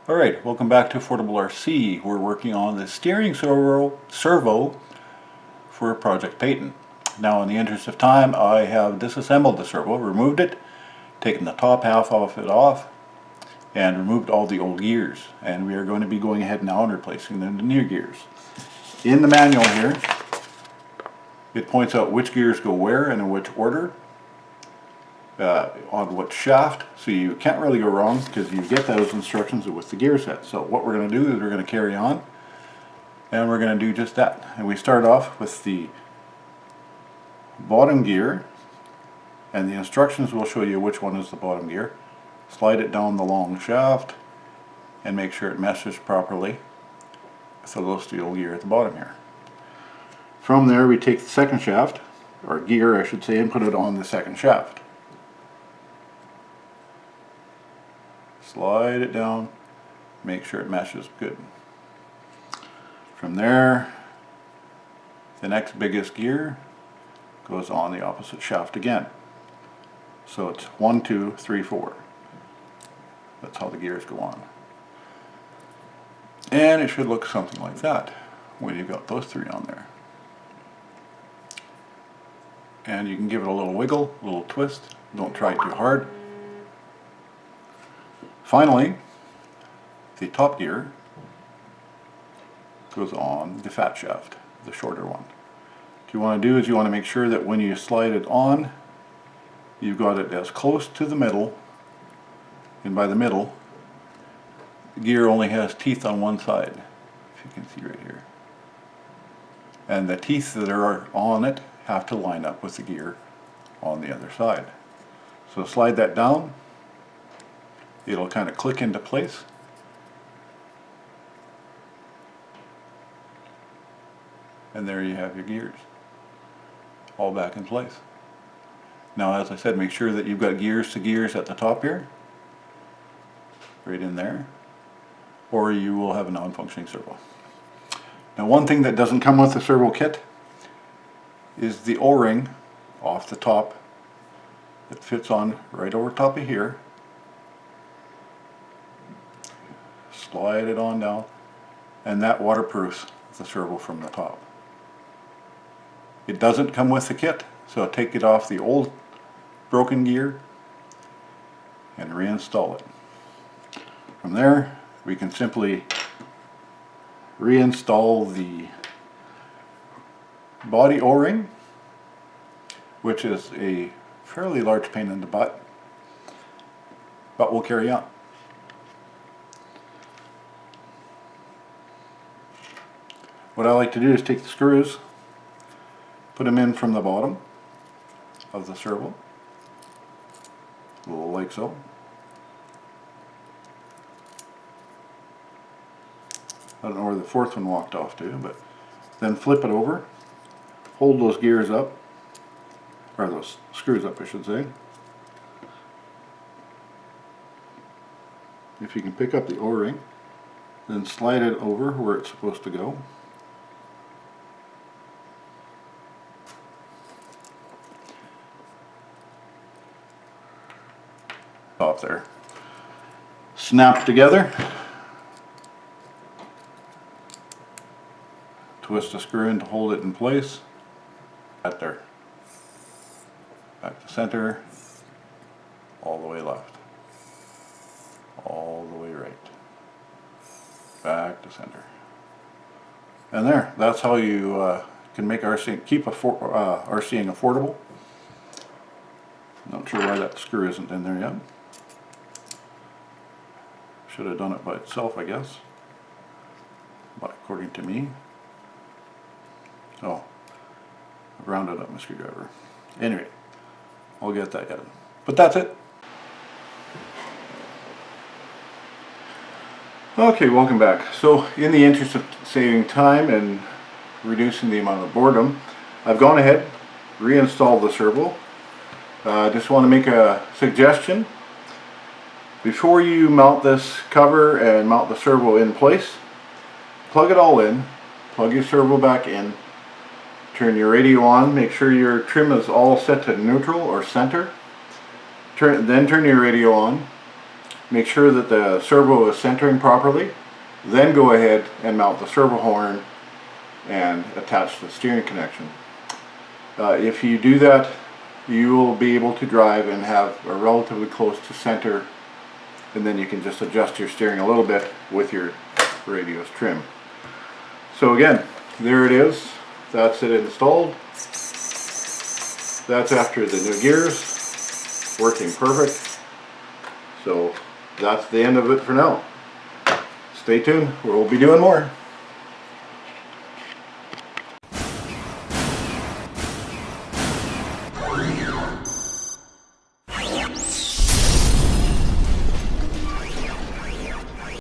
Alright, welcome back to Affordable RC. We're working on the steering servo for Project Peyton. Now, in the interest of time, I have disassembled the servo, removed it, taken the top half of it off, and removed all the old gears. And we are going to be going ahead now and replacing the new gears. In the manual here, it points out which gears go where and in which order. On what shaft, so you can't really go wrong because you get those instructions with the gear set. So what we're going to do is we're going to carry on and we're going to do just that. And we start off with the bottom gear, and the instructions will show you which one is the bottom gear. Slide it down the long shaft and make sure it meshes properly with the little steel gear at the bottom here. From there we take the second shaft, or gear I should say, and put it on the second shaft. Slide it down, make sure it meshes good. From there, the next biggest gear goes on the opposite shaft again. So it's 1, 2, 3, 4. That's how the gears go on. And it should look something like that when you've got those three on there. And you can give it a little wiggle, a little twist. Don't try it too hard. Finally, the top gear goes on the fat shaft, the shorter one. What you want to do is you want to make sure that when you slide it on, you've got it as close to the middle, and by the middle, the gear only has teeth on one side, if you can see right here. And the teeth that are on it have to line up with the gear on the other side. So slide that down. It'll kind of click into place. And there you have your gears, all back in place. Now, as I said, make sure that you've got gears to gears at the top here, right in there, or you will have a non-functioning servo. Now, one thing that doesn't come with the servo kit is the O-ring off the top that fits on right over top of here. Slide it on down, and that waterproofs the servo from the top. It doesn't come with the kit, so take it off the old broken gear and reinstall it. From there, we can simply reinstall the body O-ring, which is a fairly large pain in the butt, but we'll carry on. What I like to do is take the screws, put them in from the bottom of the servo, a little like so. I don't know where the fourth one walked off to, but then flip it over, hold those gears up, or those screws up I should say. If you can pick up the O-ring, then slide it over where it's supposed to go. Off there. Snap together. Twist a screw in to hold it in place. Right there. Back to center. All the way left. All the way right. Back to center. And there. That's how you can make RCing, keep RCing affordable. Not sure why that screw isn't in there yet. Should have done it by itself, I guess, but according to me. Oh, I've rounded up my screwdriver. Anyway, I'll get that done. But that's it. Okay, welcome back. So, in the interest of saving time and reducing the amount of boredom, I've gone ahead, reinstalled the servo. I just want to make a suggestion. Before you mount this cover and mount the servo in place, plug it all in, plug your servo back in, turn your radio on, make sure your trim is all set to neutral or center, then turn your radio on, make sure that the servo is centering properly, then go ahead and mount the servo horn and attach the steering connection. If you do that, you will be able to drive and have a relatively close to center, and then you can just adjust your steering a little bit with your radius trim. So again, there it is. That's it installed. That's after the new gears, working perfect. So that's the end of it for now. Stay tuned, we'll be doing more.